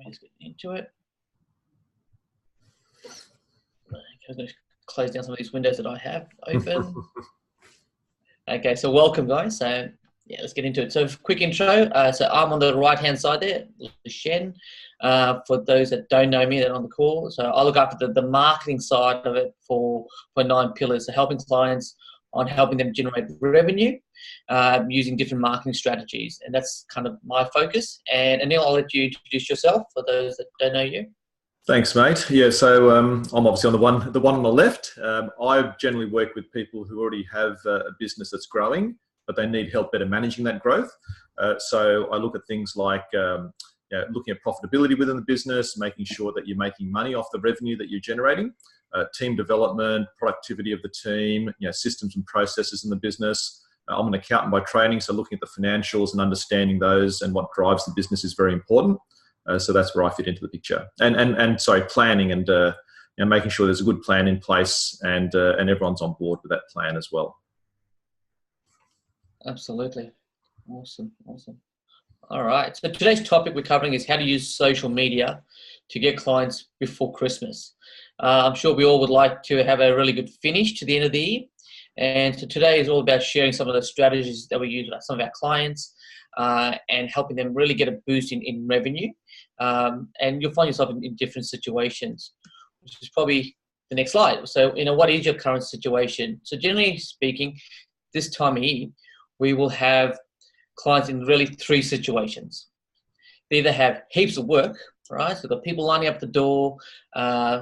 let's get into it. Okay, I'm going to close down some of these windows that I have open. Okay, so welcome, guys. So yeah, let's get into it. So quick intro. So I'm on the right-hand side there, Shen. For those that don't know me, that are on the call. So I look after the marketing side of it for 9 pillars. So helping clients on helping them generate revenue using different marketing strategies. And that's kind of my focus. And Anil, I'll let you introduce yourself for those that don't know you. Thanks, mate. Yeah, so I'm obviously on the one on the left. I generally work with people who already have a business that's growing, but they need help better managing that growth. So I look at things like looking at profitability within the business, making sure that you're making money off the revenue that you're generating, team development, productivity of the team, systems and processes in the business. I'm an accountant by training, so looking at the financials and understanding those and what drives the business is very important. So that's where I fit into the picture. And sorry, planning and making sure there's a good plan in place and everyone's on board with that plan as well. Absolutely. Awesome. All right. So today's topic we're covering is how to use social media to get clients before Christmas. I'm sure we all would like to have a really good finish to the end of the year. And so today is all about sharing some of the strategies that we use with some of our clients and helping them really get a boost in revenue. And you'll find yourself in different situations, which is probably the next slide. So, what is your current situation? So generally speaking, this time of year, we will have clients in really 3 situations. They either have heaps of work, right? So the people lining up the door,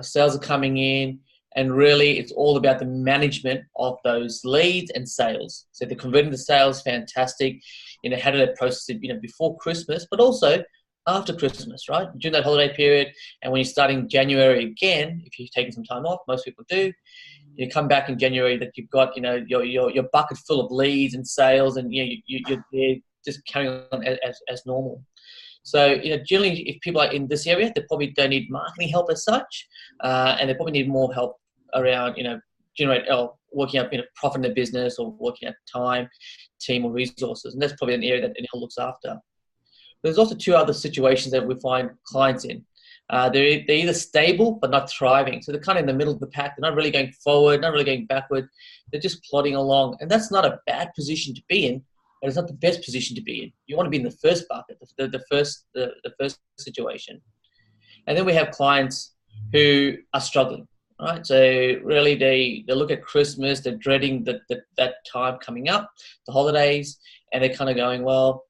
sales are coming in, and really it's all about the management of those leads and sales. So they're converting the sales, fantastic. How do they process it, before Christmas, but also after Christmas, right? During that holiday period, and when you're starting January again, if you're taking some time off, most people do, you come back in January that you've got, your bucket full of leads and sales, and you're just carrying on as normal. So, generally, if people are in this area, they probably don't need marketing help as such, and they probably need more help around, working up, profit in their business or working out time, team, or resources, and that's probably an area that Anil looks after. There's also 2 other situations that we find clients in. They're either stable but not thriving. So they're kind of in the middle of the pack. They're not really going forward, not really going backward. They're just plodding along. And that's not a bad position to be in, but it's not the best position to be in. You want to be in the first bucket, the first situation. And then we have clients who are struggling, right? So really they look at Christmas, they're dreading that time coming up, the holidays, and they're kind of going, well,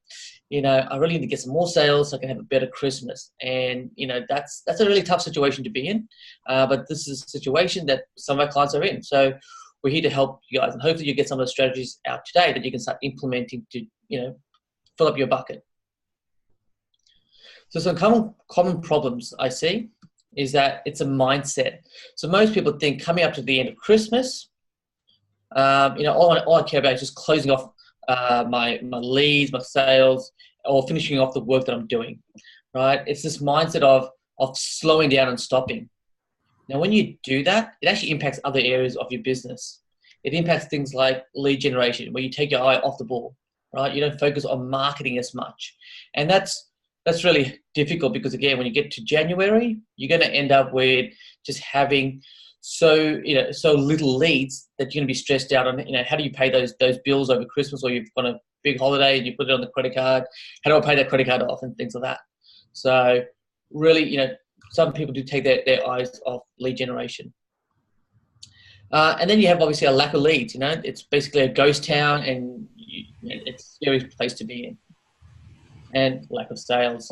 I really need to get some more sales so I can have a better Christmas. And, that's a really tough situation to be in. But this is a situation that some of our clients are in. So we're here to help you guys. And hopefully you get some of the strategies out today that you can start implementing to, fill up your bucket. So some common problems I see is that it's a mindset. So most people think coming up to the end of Christmas, all I care about is just closing off my leads, my sales, or finishing off the work that I'm doing, right? It's this mindset of slowing down and stopping. Now, when you do that, it actually impacts other areas of your business. It impacts things like lead generation, where you take your eye off the ball, right? You don't focus on marketing as much. And that's really difficult because, again, when you get to January, you're going to end up with just having so little leads that you're going to be stressed out on, how do you pay those bills over Christmas, or you've got a big holiday and you put it on the credit card. How do I pay that credit card off and things like that? So really, some people do take their eyes off lead generation. And then you have obviously a lack of leads. It's basically a ghost town, and it's a scary place to be in. And lack of sales.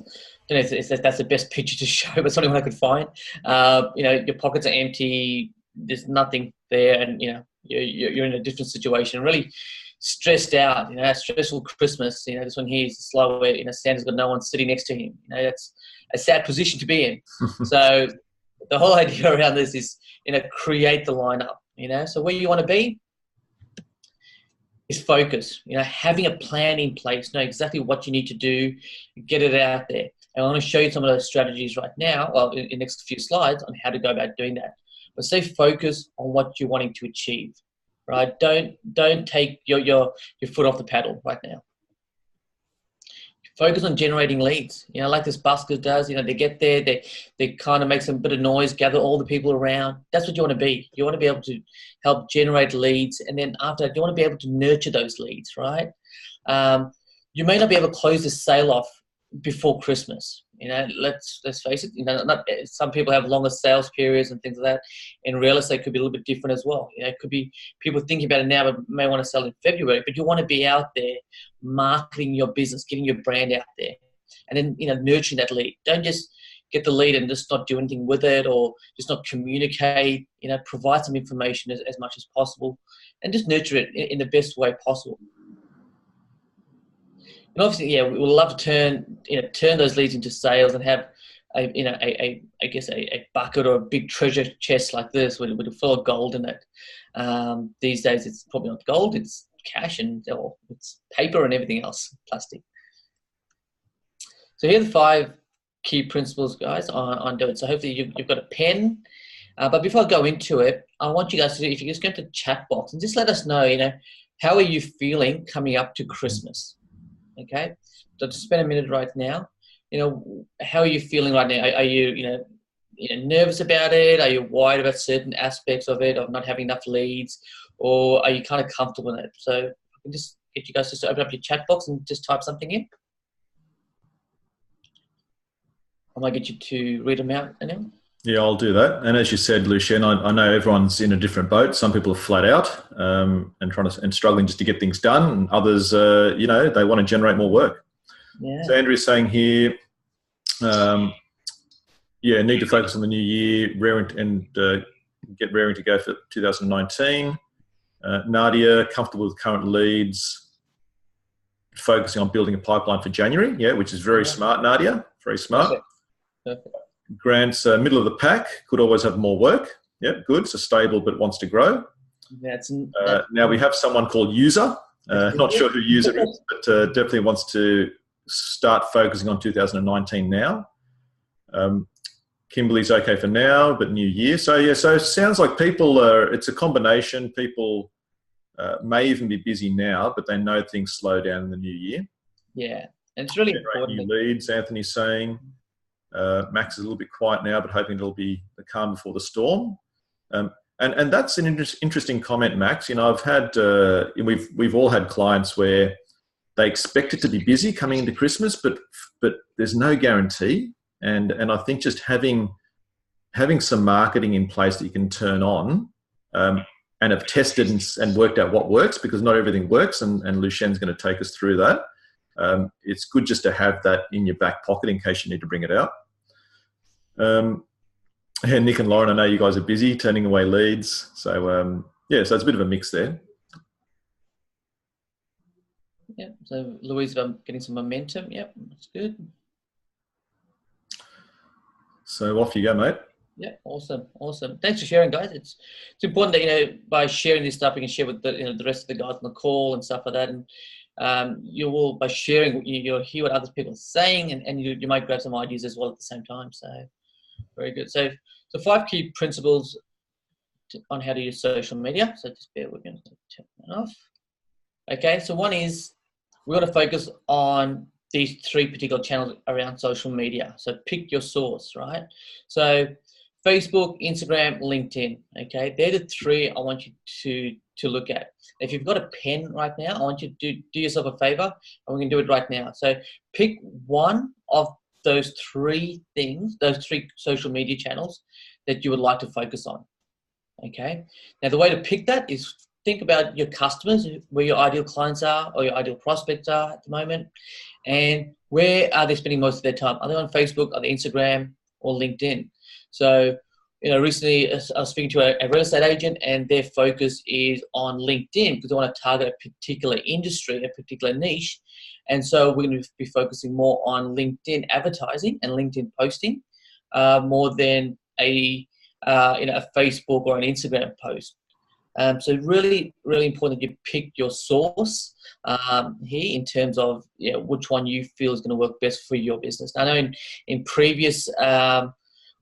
I don't know if that's the best picture to show, but something I could find. Your pockets are empty. There's nothing there, and you're in a different situation. Really stressed out. A stressful Christmas. This one here is slow. Where Santa's got no one sitting next to him. That's a sad position to be in. So the whole idea around this is create the lineup. So where you want to be is focus, having a plan in place, know exactly what you need to do, get it out there. And I'm going to show you some of those strategies right now, well, in the next few slides, on how to go about doing that. But stay focused on what you're wanting to achieve, right? Don't take your foot off the pedal right now. focus on generating leads. Like this busker does. They get there, they kind of make some bit of noise, gather all the people around. That's what you want to be. You want to be able to help generate leads, and then after that, you want to be able to nurture those leads, right? You may not be able to close the sale off before Christmas. Let's face it. Not some people have longer sales periods and things like that. In real estate, could be a little bit different as well. It could be people thinking about it now, but may want to sell in February. But you want to be out there marketing your business, getting your brand out there, and then nurturing that lead. Don't just get the lead and just not do anything with it, or just not communicate. Provide some information as much as possible, and just nurture it in the best way possible. And obviously, we would love to turn those leads into sales and have a bucket or a big treasure chest like this with a full of gold in it. These days, it's probably not gold; it's cash or it's paper and everything else, plastic. So here are the 5 key principles, guys, on doing it. So hopefully you've got a pen. But before I go into it, I want you guys to, if you just go to the chat box and just let us know, how are you feeling coming up to Christmas? Okay, so to spend a minute right now, how are you feeling right now? Are you, nervous about it? Are you worried about certain aspects of it, of not having enough leads, or are you kind of comfortable in it? So I can just get you guys just to open up your chat box and just type something in. I might get you to read them out, Anil. Yeah, I'll do that. And as you said, Lucien, I know everyone's in a different boat. Some people are flat out and struggling just to get things done. And others, they want to generate more work. Yeah. So Andrea's saying here, need to focus on the new year, get raring to go for 2019. Nadia, comfortable with current leads, focusing on building a pipeline for January, which is very smart, Nadia, very smart. Perfect. Grant's middle of the pack, could always have more work. Yep, good. So stable, but wants to grow. Now we have someone called User. Not sure who User is, but definitely wants to start focusing on 2019 now. Kimberly's okay for now, but new year. So it sounds like it's a combination. People may even be busy now, but they know things slow down in the new year. Yeah, and it's really important. New leads, Anthony's saying. Max is a little bit quiet now, but hoping it'll be the calm before the storm. And that's an interesting comment, Max. I've had we've all had clients where they expect it to be busy coming into Christmas, but there's no guarantee. And I think just having some marketing in place that you can turn on and have tested and worked out what works, because not everything works, and Lucien's going to take us through that. It's good just to have that in your back pocket in case you need to bring it out. Nick and Lauren, I know you guys are busy turning away leads. So, so it's a bit of a mix there. Yeah, so Louise, getting some momentum. Yep, that's good. So off you go, mate. Yeah, awesome. Thanks for sharing, guys. It's important that, by sharing this stuff, you can share with the rest of the guys on the call and stuff like that. And you will, by sharing, you'll hear what other people are saying, and you might grab some ideas as well at the same time. So very good. So 5 key principles on how to use social media. So just bear with me. I'm going to turn that off. Okay, so one is we want to focus on these 3 particular channels around social media. So pick your source, right? So Facebook, Instagram, LinkedIn. Okay, they're the 3 I want you to look at. If you've got a pen right now, I want you to do yourself a favor, and we can do it right now. So pick one of those 3 things, those 3 social media channels that you would like to focus on. Okay. Now the way to pick that is think about your customers, where your ideal clients are or your ideal prospects are at the moment, and where are they spending most of their time? Are they on Facebook, are they Instagram, or LinkedIn? So, recently I was speaking to a real estate agent, and their focus is on LinkedIn because they want to target a particular industry, a particular niche. And so we're going to be focusing more on LinkedIn advertising and LinkedIn posting more than a Facebook or an Instagram post. So really, really important that you pick your source here in terms of which one you feel is going to work best for your business. I know in previous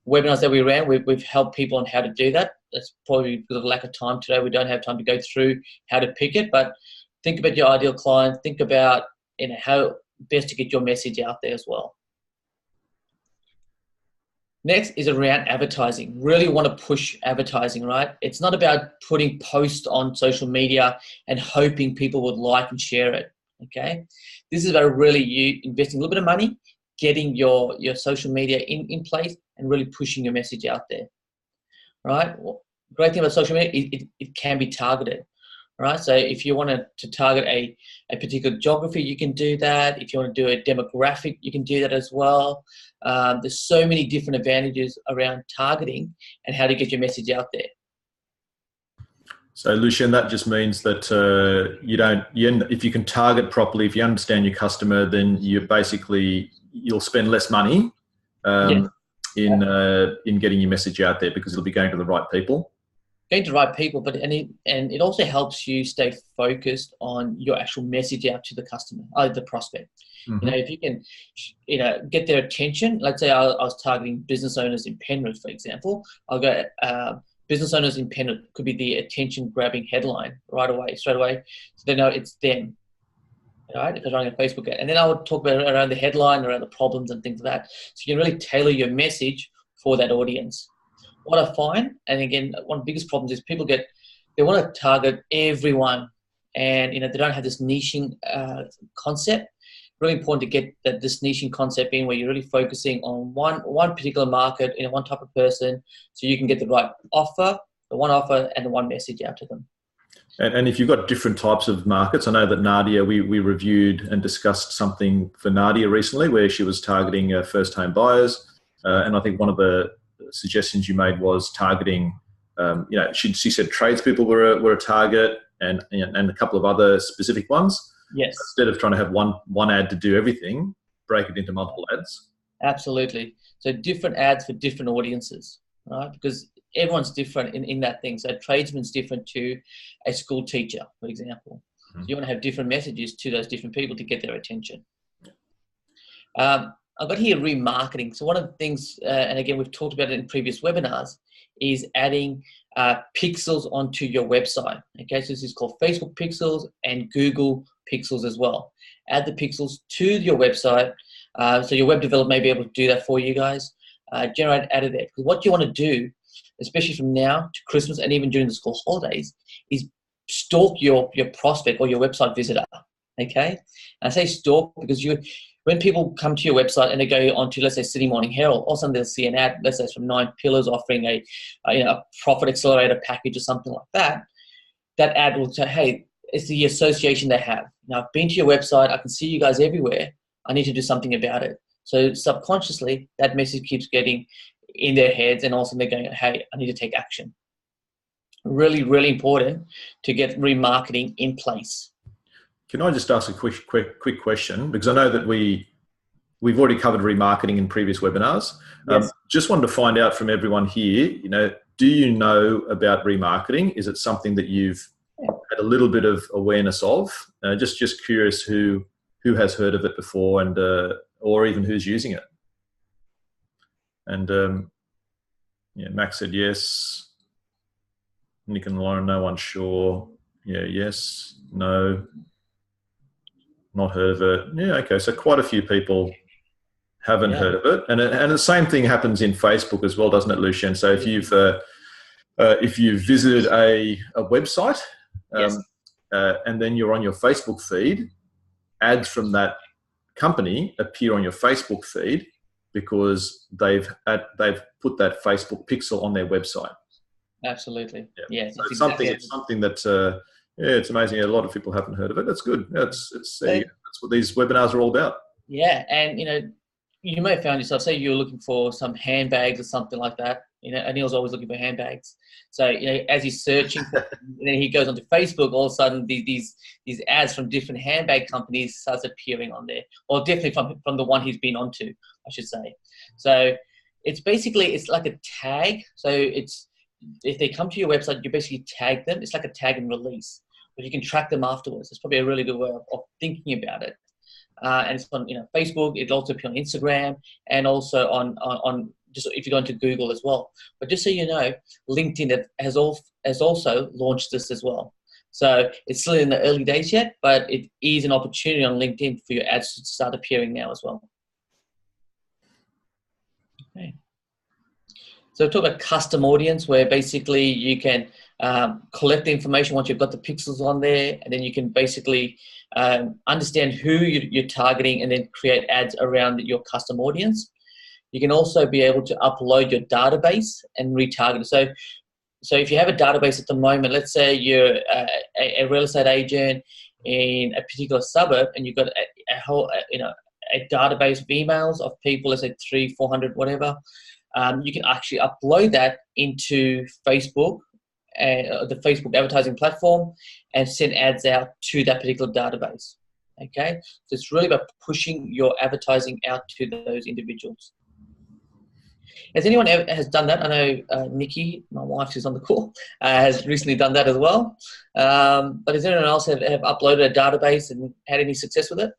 webinars that we ran, we've helped people on how to do that. That's probably because of lack of time today. We don't have time to go through how to pick it, but think about your ideal client. Think about how best to get your message out there as well. Next is around advertising. Really want to push advertising, right? It's not about putting posts on social media and hoping people would like and share it, okay? This is about really you investing a little bit of money, getting your social media in place and really pushing your message out there, right? Well, great thing about social media, it can be targeted, right? So if you want to target a particular geography, you can do that. If you want to do a demographic, you can do that as well. There's so many different advantages around targeting and how to get your message out there. So, Lucian, that just means that if you can target properly, if you understand your customer, then you'll spend less money in getting your message out there because it'll be going to the right people. Going to the right people, but it also helps you stay focused on your actual message out to the customer, the prospect. Mm-hmm. If you can, get their attention. Let's say I was targeting business owners in Penrith, for example. I'll go business owners in Penrith could be the attention-grabbing headline straight away, so they know it's them. Right, if they're running a Facebook ad, and then I would talk about around the headline, around the problems and things like that. So you can really tailor your message for that audience. What I find, and again, one of the biggest problems is people they want to target everyone, and they don't have this niching concept. Really important to get this niching concept in, where you're really focusing on one particular market, one type of person, so you can get the right offer, the one offer, and the one message out to them. And if you've got different types of markets, I know that Nadia, we reviewed and discussed something for Nadia recently where she was targeting first home buyers, and I think one of the suggestions you made was targeting, she said tradespeople were a target, and a couple of other specific ones. Yes. Instead of trying to have one ad to do everything, break it into multiple ads. Absolutely. So different ads for different audiences, right? Because everyone's different in that thing. So a tradesman's different to a school teacher, for example. Mm-hmm. So you want to have different messages to those different people to get their attention. I've got here remarketing. So one of the things, and again, we've talked about it in previous webinars, is adding pixels onto your website. Okay, so this is called Facebook pixels and Google pixels as well. Add the pixels to your website. So your web developer may be able to do that for you guys. Generate out of there. Because what you want to do, especially from now to Christmas and even during the school holidays, is stalk your prospect or your website visitor. Okay, and I say stalk because when people come to your website and they go onto, let's say, Sydney Morning Herald, all of a sudden they'll see an ad, let's say it's from 9 Pillars offering a profit accelerator package or something like that. That ad will say, hey, it's the association they have. Now, I've been to your website. I can see you guys everywhere. I need to do something about it. So subconsciously, that message keeps getting in their heads, and also they're going, hey, I need to take action. Really, really important to get remarketing in place. Can I just ask a quick question? Because I know that we've already covered remarketing in previous webinars. Yes. Just wanted to find out from everyone here, do you know about remarketing? Is it something that you've had a little bit of awareness of? Just curious who has heard of it before, and or even who's using it. And Max said yes. Nick and Lauren, no one sure. Yeah, yes, no. Not heard of it. Yeah, okay. So quite a few people haven't heard of it, and the same thing happens in Facebook as well, doesn't it, Lucien? So if you've visited a website, yes. And then you're on your Facebook feed, ads from that company appear on your Facebook feed because they've put that Facebook pixel on their website. Absolutely. Yeah. So it's something that. It's amazing. A lot of people haven't heard of it. That's good. That's what these webinars are all about. Yeah, and you may have found yourself, say you're looking for some handbags or something like that. Anil's always looking for handbags. So as he's searching, and then he goes onto Facebook. All of a sudden, these ads from different handbag companies starts appearing on there, or definitely from the one he's been onto, I should say. So it's like a tag. So if they come to your website, you basically tag them. It's like a tag and release, but you can track them afterwards. It's probably a really good way of thinking about it. And it's on Facebook. It'll also be on Instagram, and also on just if you go into Google as well. But just so you know, LinkedIn has also launched this as well. So it's still in the early days yet, but it is an opportunity on LinkedIn for your ads to start appearing now as well. Okay. So talk about custom audience, where basically you can collect the information once you've got the pixels on there, and then you can basically understand who you're targeting and then create ads around your custom audience. You can also be able to upload your database and retarget. So if you have a database at the moment, let's say you're a real estate agent in a particular suburb, and you've got a whole, a database of emails of people, let's say 300, 400, whatever. You can actually upload that into Facebook, the Facebook advertising platform, and send ads out to that particular database. Okay, so it's really about pushing your advertising out to those individuals. Has anyone ever has done that? I know Nikki, my wife, who's on the call, has recently done that as well. But has anyone else have uploaded a database and had any success with it?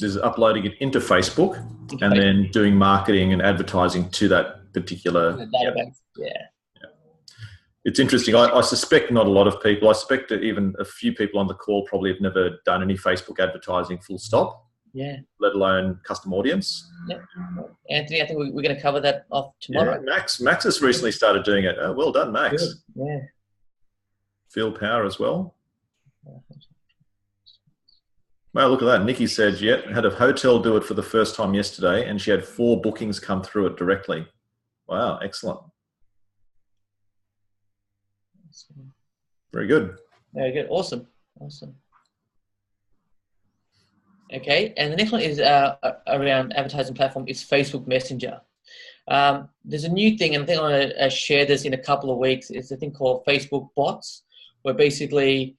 There's uploading it into Facebook and then doing marketing and advertising to that particular database. Yeah. It's interesting. I suspect not a lot of people. I suspect that even a few people on the call probably have never done any Facebook advertising full stop. Yeah. Let alone custom audience. Yeah. Anthony, I think we're going to cover that off tomorrow. Yeah, Max has recently started doing it. Oh, well done, Max. Good. Yeah. Phil Power as well. Well, look at that. Nikki said, had a hotel do it for the first time yesterday, and she had 4 bookings come through it directly. Wow, excellent. Very good. Very good. Awesome. Okay, and the next one is around advertising platform is Facebook Messenger. There's a new thing, and I think I'm going to share this in a couple of weeks. It's a thing called Facebook bots, where basically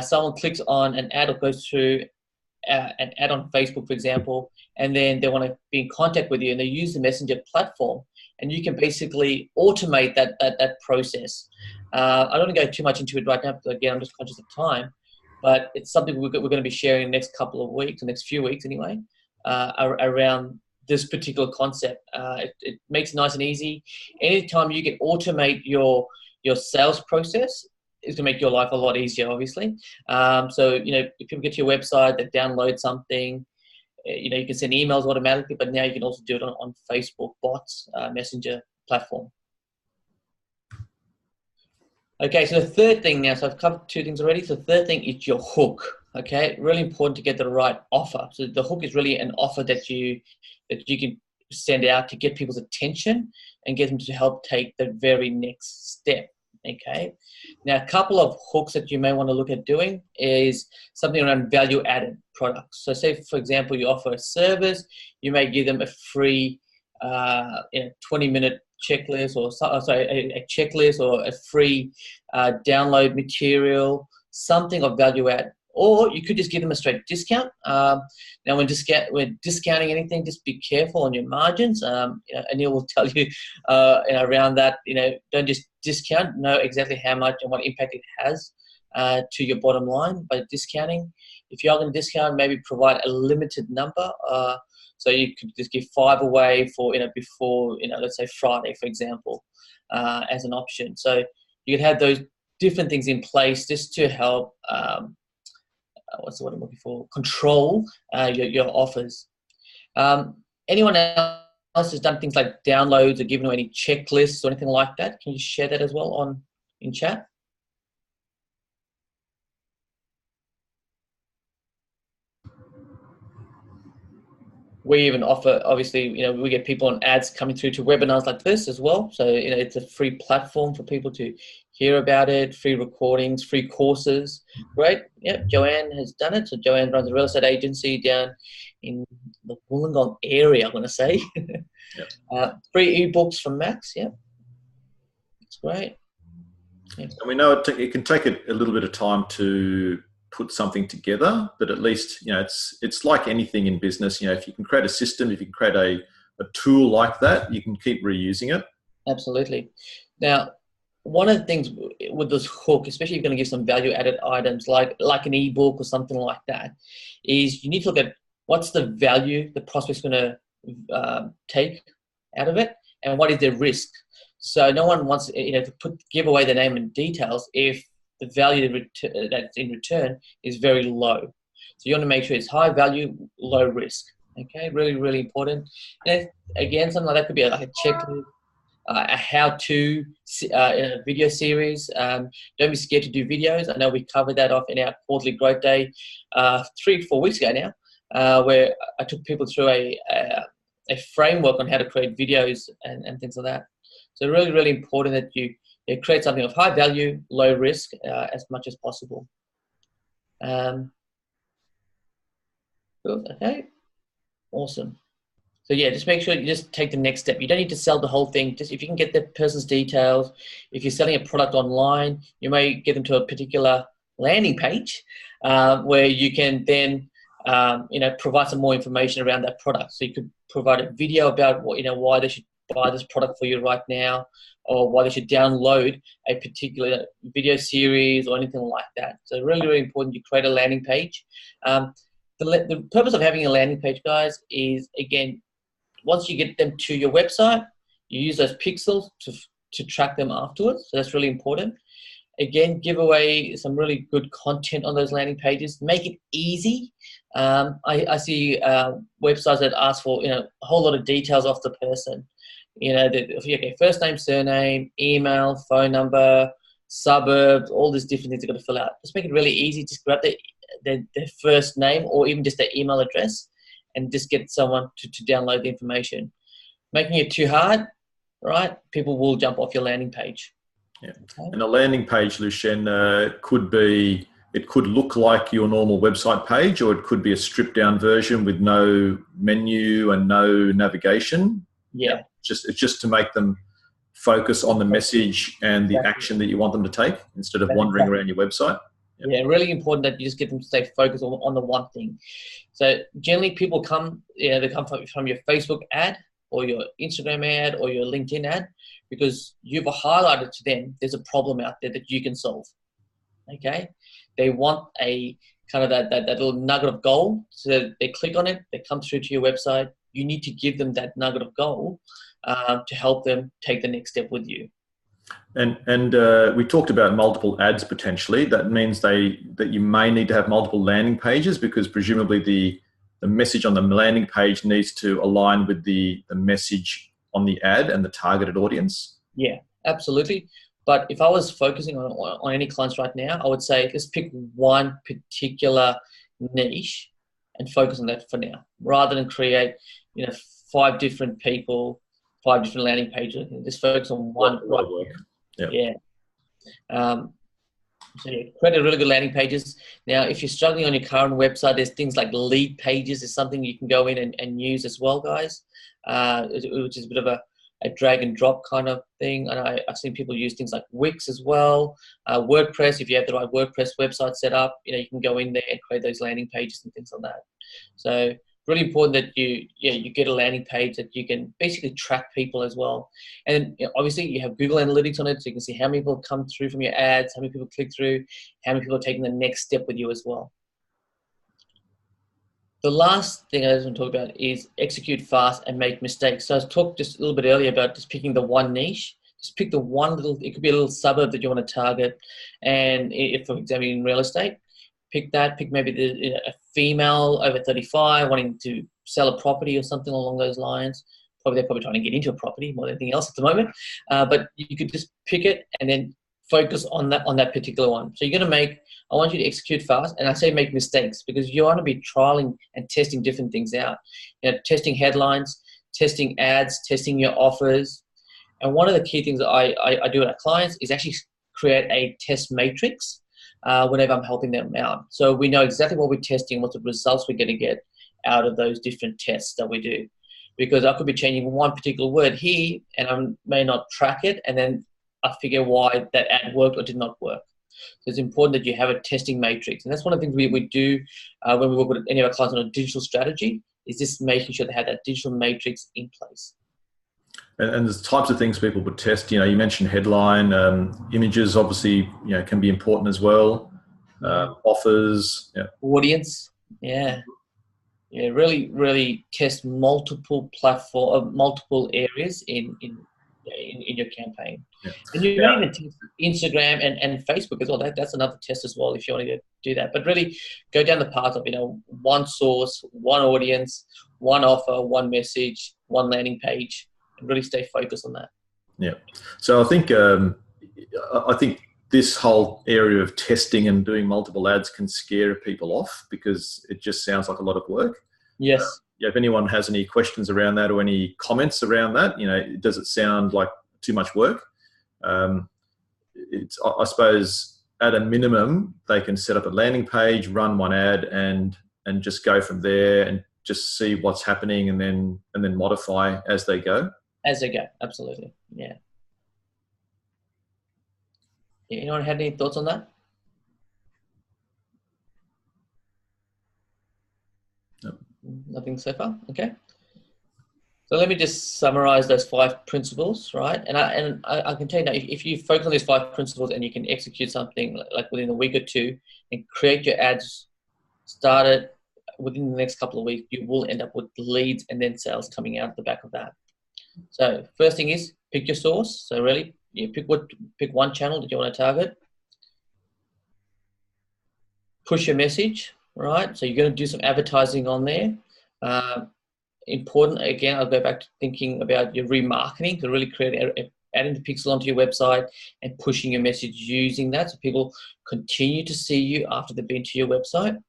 someone clicks on an ad or goes through an ad on Facebook, for example, and then they want to be in contact with you, and they use the Messenger platform, and you can basically automate that process. I don't want to go too much into it right now, because again, I'm just conscious of time. But it's something we're going to be sharing in the next couple of weeks, the next few weeks anyway, around this particular concept. It makes it nice and easy. Anytime you can automate your sales process, it's going to make your life a lot easier, obviously. So, if people get to your website, they download something, you can send emails automatically, but now you can also do it on Facebook bots, Messenger platform. Okay, so the third thing now, so I've covered 2 things already. So the third thing is your hook. Okay, really important to get the right offer. So the hook is really an offer that you can send out to get people's attention and get them to help take the very next step. Okay, now a couple of hooks that you may want to look at doing is something around value-added products. So say, for example, you offer a service, you may give them a free 20-minute checklist, or a checklist, or a free download material, something of value add. Or you could just give them a straight discount. Now, when discounting anything, just be careful on your margins. Anil will tell you around that. Don't just discount. Know exactly how much and what impact it has to your bottom line by discounting. If you are going to discount, maybe provide a limited number. So you could just give 5 away for before let's say Friday, for example, as an option. So you can have those different things in place just to help. What's the word I'm looking for? Control your offers. Anyone else has done things like downloads or given away any checklists or anything like that? Can you share that as well in chat? We even offer, obviously, we get people on ads coming through to webinars like this as well. So, it's a free platform for people to hear about it, free recordings, free courses. Great. Yep, Joanne has done it. So Joanne runs a real estate agency down in the Wollongong area, I'm going to say. Yep. Free ebooks from Max. Yep. That's great. Yep. And we know it can take a little bit of time to put something together, but at least it's like anything in business. If you can create a system, if you can create a tool like that, you can keep reusing it. Absolutely. Now, one of the things with this hook, especially if you're going to give some value-added items like an ebook or something like that, is you need to look at what's the value the prospect's going to take out of it, and what is their risk. So no one wants to give away their name and details if the value that's in return is very low. So you want to make sure it's high value, low risk. Okay, really, really important. And again, something like that could be like a checklist, a how-to video series. Don't be scared to do videos. I know we covered that off in our quarterly growth day 3-4 weeks ago now, where I took people through a framework on how to create videos and things like that. So really, really important that you create something of high value, low risk as much as possible. Okay, awesome. So yeah, just make sure you just take the next step. You don't need to sell the whole thing. Just if you can get the person's details, if you're selling a product online, you may get them to a particular landing page where you can then provide some more information around that product. So you could provide a video about why they should buy this product for you right now, or why they should download a particular video series or anything like that. So really, really important you create a landing page. The purpose of having a landing page, guys, is again, once you get them to your website, you use those pixels to track them afterwards. So that's really important. Again, give away some really good content on those landing pages. Make it easy. I see websites that ask for a whole lot of details off the person. First name, surname, email, phone number, suburbs, all these different things they've got to fill out. Just make it really easy. Just grab their first name or even just their email address and just get someone to download the information. Making it too hard, right? People will jump off your landing page. Yeah. Okay. And a landing page, Lucien, it could look like your normal website page, or it could be a stripped down version with no menu and no navigation. Yeah. It's just to make them focus on the message and the action that you want them to take instead of wandering around your website. Yep. Yeah, really important that you just get them to stay focused on the one thing. So generally people come, they come from your Facebook ad or your Instagram ad or your LinkedIn ad because you've highlighted to them there's a problem out there that you can solve. Okay? They want a kind of that little nugget of gold. So they click on it, they come through to your website. You need to give them that nugget of gold to help them take the next step with you. And we talked about multiple ads potentially. That means that you may need to have multiple landing pages because presumably the message on the landing page needs to align with the message on the ad and the targeted audience. Yeah, absolutely. But if I was focusing on any clients right now, I would say let's pick one particular niche and focus on that for now, rather than create 5 different people, 5 different landing pages. Just focus on one. Yep. Yeah. So yeah, create a really good landing pages. Now, if you're struggling on your current website, there's things like lead pages is something you can go in and use as well, guys, which is a bit of a drag and drop kind of thing. And I've seen people use things like Wix as well. WordPress, if you have the right WordPress website set up, you can go in there and create those landing pages and things like that. So really important that you get a landing page that you can basically track people as well. And obviously you have Google Analytics on it, so you can see how many people come through from your ads, how many people click through, how many people are taking the next step with you as well. The last thing I just want to talk about is execute fast and make mistakes. So I talked just a little bit earlier about just picking the one niche. Just pick the one little, it could be a little suburb that you want to target. And if, for example, in real estate, pick maybe a female over 35 wanting to sell a property or something along those lines. They're probably trying to get into a property more than anything else at the moment. But you could just pick it and then focus on that particular one. So you're going to I want you to execute fast, and I say make mistakes because you want to be trialing and testing different things out. Testing headlines, testing ads, testing your offers. And one of the key things that I do with our clients is actually create a test matrix whenever I'm helping them out. So we know exactly what we're testing, what the results we're going to get out of those different tests that we do. Because I could be changing one particular word here and I may not track it, and then I figure why that ad worked or did not work. So it's important that you have a testing matrix. And that's one of the things we do when we work with any of our clients on a digital strategy, is just making sure they have that digital matrix in place. And there's types of things people would test. You mentioned headline, images obviously, can be important as well. Offers, audience, really, really test multiple multiple areas in in your campaign. Yeah. And you can even test Instagram and Facebook as well. That's another test as well if you want to do that. But really go down the path of, one source, one audience, one offer, one message, one landing page, and really stay focused on that. Yeah. So I think this whole area of testing and doing multiple ads can scare people off because it just sounds like a lot of work. Yes. If anyone has any questions around that or any comments around that, does it sound like too much work? I suppose at a minimum, they can set up a landing page, run one ad and just go from there and just see what's happening and then modify as they go. As they go, absolutely. Yeah. Anyone had any thoughts on that? No. Nothing so far? Okay. So let me just summarize those 5 principles, right? And I can tell you now, if you focus on these 5 principles and you can execute something like within a week or 2 and create your ads, start it within the next couple of weeks, you will end up with leads and then sales coming out the back of that. So first thing is pick your source. So really, pick one channel that you want to target. Push your message, right? So you're going to do some advertising on there. Important, again, I'll go back to thinking about your remarketing to really adding the pixel onto your website and pushing your message using that so people continue to see you after they've been to your website.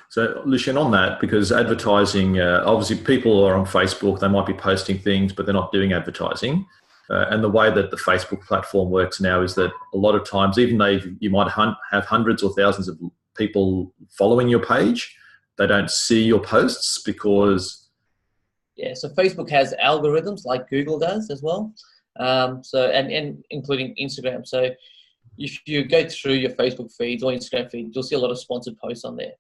So, Lucian, on that, because advertising, obviously people are on Facebook, they might be posting things, but they're not doing advertising. And the way that the Facebook platform works now is that a lot of times, even though you might have hundreds or thousands of people following your page, they don't see your posts because... Yeah, so Facebook has algorithms like Google does as well. And including Instagram. So if you go through your Facebook feeds or Instagram feeds, you'll see a lot of sponsored posts on there.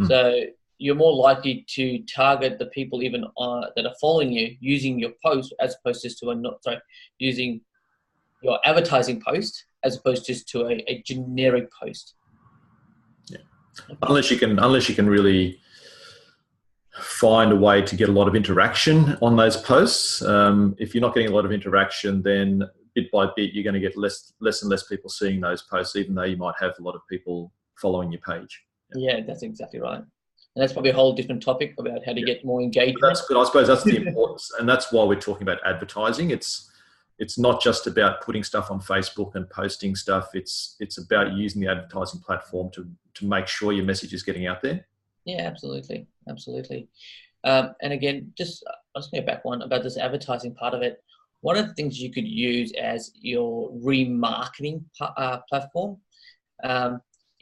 So you're more likely to target the people even that are following you using your post as opposed to using your advertising post as opposed just to a generic post. Yeah. Unless you can really find a way to get a lot of interaction on those posts. If you're not getting a lot of interaction, then bit by bit you're going to get less and less people seeing those posts, even though you might have a lot of people following your page. Yeah, that's exactly right. And that's probably a whole different topic about how to get more engagement. But I suppose that's the importance, and that's why we're talking about advertising. It's not just about putting stuff on Facebook and posting stuff. It's about using the advertising platform to make sure your message is getting out there. Yeah, absolutely. And again, I was going to go back one about this advertising part of it. One of the things you could use as your remarketing platform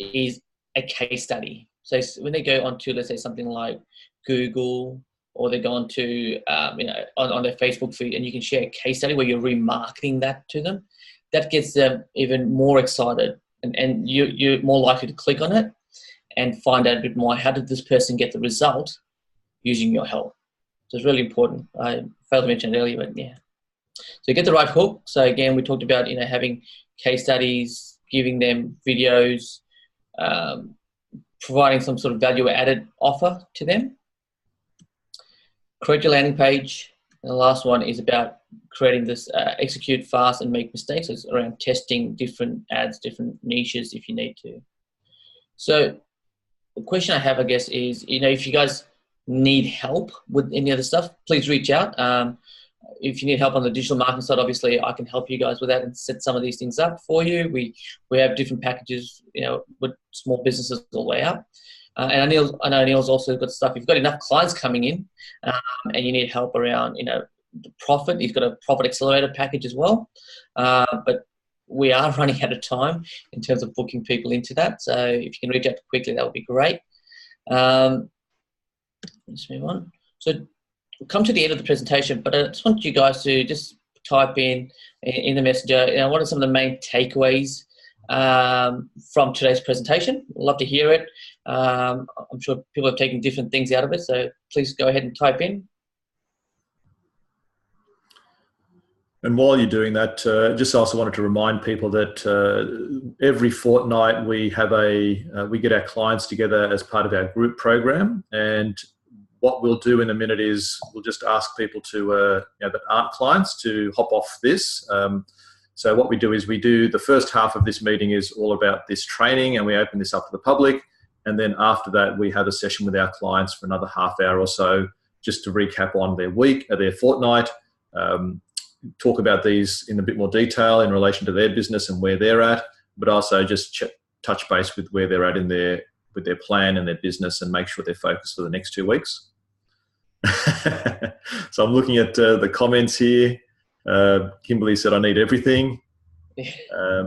is a case study. So when they go onto, let's say, something like Google, or they go onto, on their Facebook feed, and you can share a case study where you're remarketing that to them, that gets them even more excited, and you're more likely to click on it and find out a bit more. How did this person get the result using your help? So it's really important. I failed to mention it earlier, but yeah. So get the right hook. So again, we talked about having case studies, giving them videos, providing some sort of value-added offer to them. Create your landing page. And the last one is about creating this execute fast and make mistakes. So it's around testing different ads, different niches if you need to. So the question I have, I guess, is, if you guys need help with any other stuff, please reach out. If you need help on the digital marketing side, obviously I can help you guys with that and set some of these things up for you. We have different packages, with small businesses all the way up. And I know Neil's also got stuff. If you've got enough clients coming in and you need help around, the profit, he's got a profit accelerator package as well. But we are running out of time in terms of booking people into that. So if you can reach out quickly, that would be great. Let's move on. So we'll come to the end of the presentation, but I just want you guys to just type in the messenger, what are some of the main takeaways from today's presentation? I'd love to hear it. I'm sure people have taken different things out of it, so please go ahead and type in. And while you're doing that, just also wanted to remind people that every fortnight we have we get our clients together as part of our group program, and what we'll do in a minute is we'll just ask people to, that aren't clients to hop off this. So what we do is the first half of this meeting is all about this training, and we open this up to the public. And then after that, we have a session with our clients for another half hour or so, just to recap on their week, their fortnight, talk about these in a bit more detail in relation to their business and where they're at, but also just touch base with where they're at with their plan and their business, and make sure they're focused for the next 2 weeks. So I'm looking at the comments here. Kimberly said, I need everything.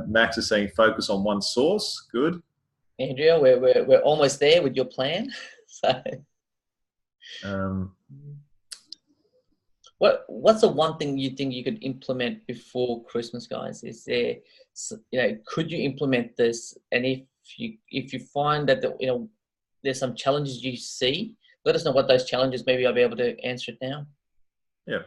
Max is saying, focus on one source. Good. Andrea, we're almost there with your plan. So, what's the one thing you think you could implement before Christmas, guys? Is there, could you implement this? And if you find that there's some challenges you see, let us know what those challenges. Maybe I'll be able to answer it now. Yeah.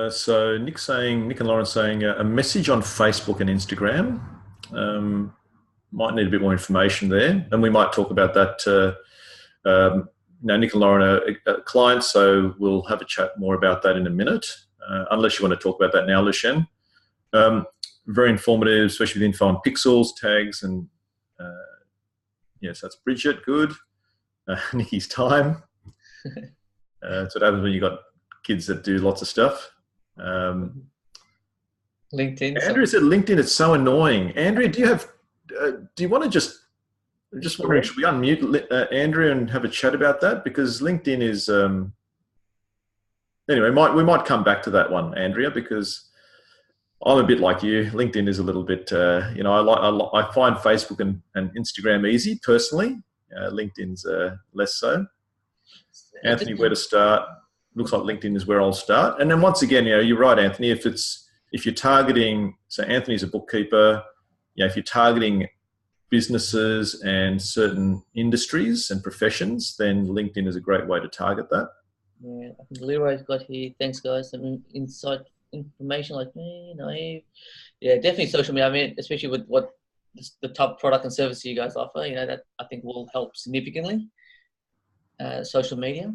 So Nick and Lauren saying a message on Facebook and Instagram. Might need a bit more information there, and we might talk about that. Now, Nick and Lauren are clients, so we'll have a chat more about that in a minute, unless you want to talk about that now, Lushen. Very informative, especially with info on pixels, tags, and yes, that's Bridget. Good. Nikki's time. That's what happens when you got kids that do lots of stuff. LinkedIn. Andrea said LinkedIn is so annoying. Andrea, do you want to just wondering, should we unmute Andrea and have a chat about that? Because LinkedIn is, anyway, we might come back to that one, Andrea, because I'm a bit like you. LinkedIn is a little bit, I find Facebook and Instagram easy personally. LinkedIn's less so. Anthony, where to start? Looks like LinkedIn is where I'll start. And then once again, you're right, Anthony. If you're targeting, so Anthony's a bookkeeper. If you're targeting businesses and certain industries and professions, then LinkedIn is a great way to target that. Yeah, I think Leroy's got here. Thanks, guys. Some insight information like me, naive. Yeah, definitely social media. I mean, especially with what the top product and service you guys offer, that I think will help significantly. Social media.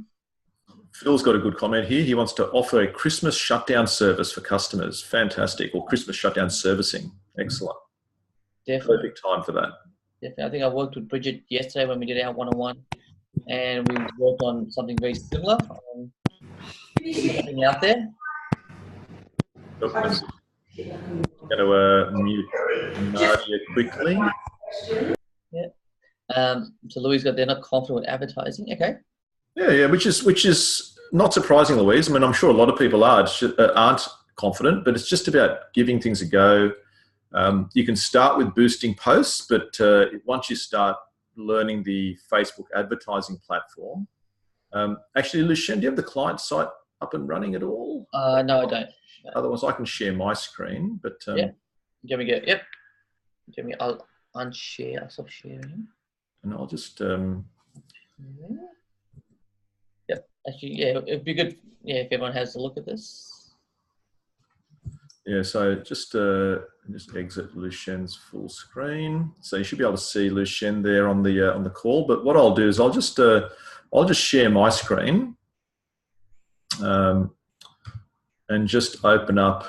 Phil's got a good comment here. He wants to offer a Christmas shutdown service for customers. Fantastic. Or Christmas shutdown servicing. Excellent. Definitely. Perfect time for that. Definitely. I think I worked with Bridget yesterday when we did our one-on-one, and we worked on something very similar. Something out there. I'm going to mute Nadia quickly. Yeah. So Louise got, they're not confident with advertising. Okay. Yeah, which is not surprising, Louise. I mean, I'm sure a lot of people aren't confident, but it's just about giving things a go. You can start with boosting posts, but once you start learning the Facebook advertising platform, actually, Lushen, do you have the client site up and running at all? No, I don't. No. Otherwise, I can share my screen. But yeah, let me get. Yep. Let me. I'll unshare. I'll stop sharing. And I'll just. Yep. Actually, yeah, it'd be good. Yeah, if everyone has a look at this. Yeah. So just exit Lushen's full screen. So you should be able to see Lushen there on the call. But what I'll do is I'll just share my screen. And just open up,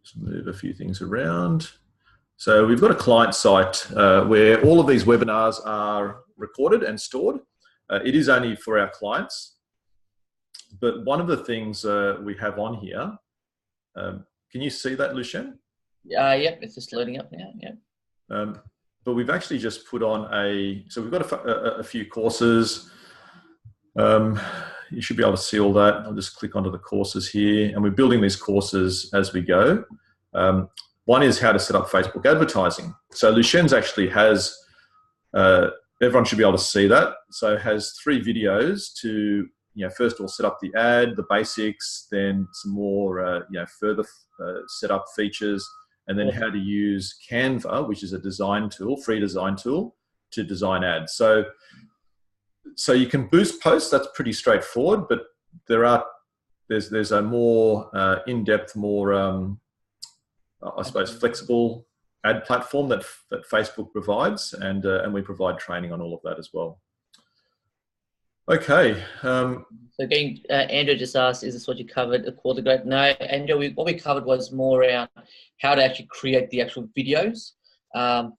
just move a few things around. So we've got a client site where all of these webinars are recorded and stored. It is only for our clients. But one of the things we have on here, can you see that, Lushen? Yep, it's just loading up now, yeah. But we've actually just put on so we've got a few courses. You should be able to see all that. I'll just click onto the courses here, and we're building these courses as we go. One is how to set up Facebook advertising. So Lushen's actually has, everyone should be able to see that. So it has 3 videos to, first of all, set up the ad, the basics, then some more, further setup features, and then how to use Canva, which is a design tool, free design tool, to design ads. So you can boost posts. That's pretty straightforward, but there are there's a more in-depth, more I suppose flexible ad platform that Facebook provides, and we provide training on all of that as well. Okay. So again, Andrew just asked, is this what you covered at Quarter Great? No, Andrew, what we covered was more around how to actually create the actual videos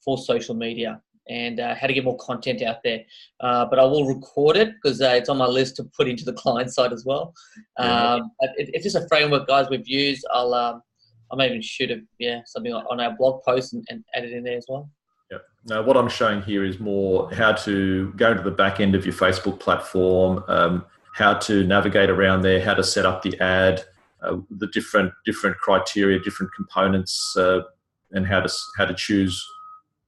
for social media, and how to get more content out there. But I will record it because it's on my list to put into the client side as well. But it's just a framework, guys, we've used. I may even shoot something on our blog post and add it in there as well. Yep. Now, what I'm showing here is more how to go into the back end of your Facebook platform, how to navigate around there, how to set up the ad, the different criteria, different components, and how to choose,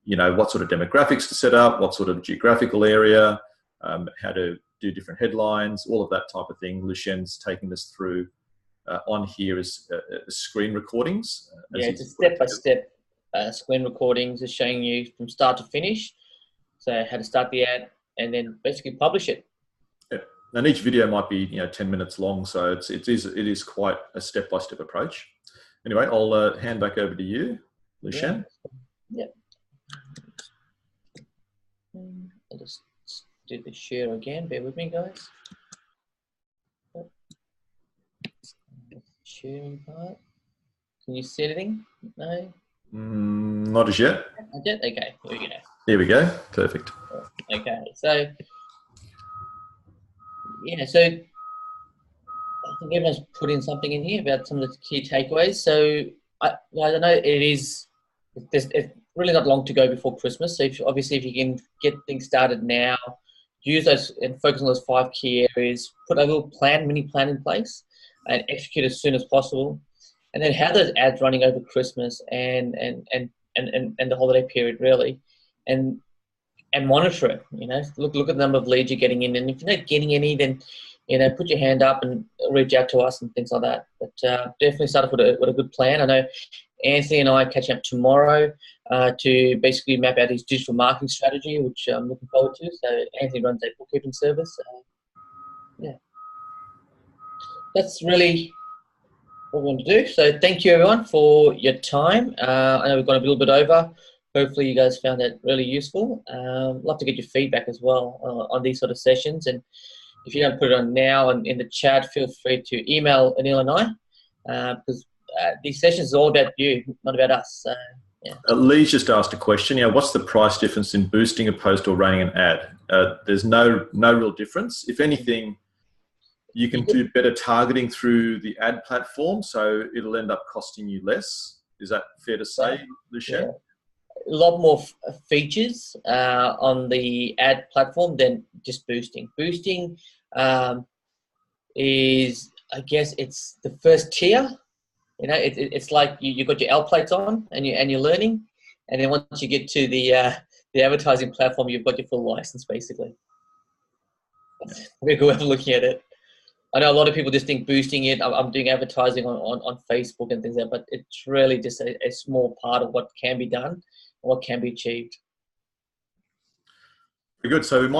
what sort of demographics to set up, what sort of geographical area, how to do different headlines, all of that type of thing. Lucien's taking us through. On here is screen recordings. It's a step-by-step screen recordings, is showing you from start to finish. So how to start the ad and then basically publish it. Yeah. And each video might be 10 minutes long, so it is quite a step-by-step approach. Anyway, I'll hand back over to you, Lucien. Yeah. I'll just do the share again. Bear with me, guys. Sharing part. Can you see anything? No? Not as yet. Not yet? Okay, here we go. Here we go. Perfect. Okay, so so I think everyone's put in something in here about some of the key takeaways. So I don't know, it's really not long to go before Christmas. So obviously if you can get things started now, use those and focus on those 5 key areas, put a little mini plan in place and execute as soon as possible. And then have those ads running over Christmas and the holiday period really, and monitor it. Look at the number of leads you're getting in, and if you're not getting any, then put your hand up and reach out to us and things like that. But definitely start off with a good plan. I know Anthony and I are catching up tomorrow to basically map out his digital marketing strategy, which I'm looking forward to. So Anthony runs a bookkeeping service. That's really what we want to do. So thank you everyone for your time. I know we've gone a little bit over. Hopefully you guys found that really useful. Love to get your feedback as well on these sort of sessions. And if you don't put it on now and in the chat, feel free to email Anil and I, because these sessions are all about you, not about us. So, yeah. Lee's just asked a question. What's the price difference in boosting a post or running an ad? There's no real difference. If anything, you can do better targeting through the ad platform, so it'll end up costing you less. Is that fair to say, Lucien? Yeah. A lot more features on the ad platform than just boosting. Boosting is, I guess, it's the first tier. It's like you got your L plates on and you're learning, and then once you get to the advertising platform, you've got your full license basically. We're good at looking at it. I know a lot of people just think boosting it, I'm doing advertising on Facebook and things like that, but it's really just a small part of what can be done and what can be achieved. Very good. So we might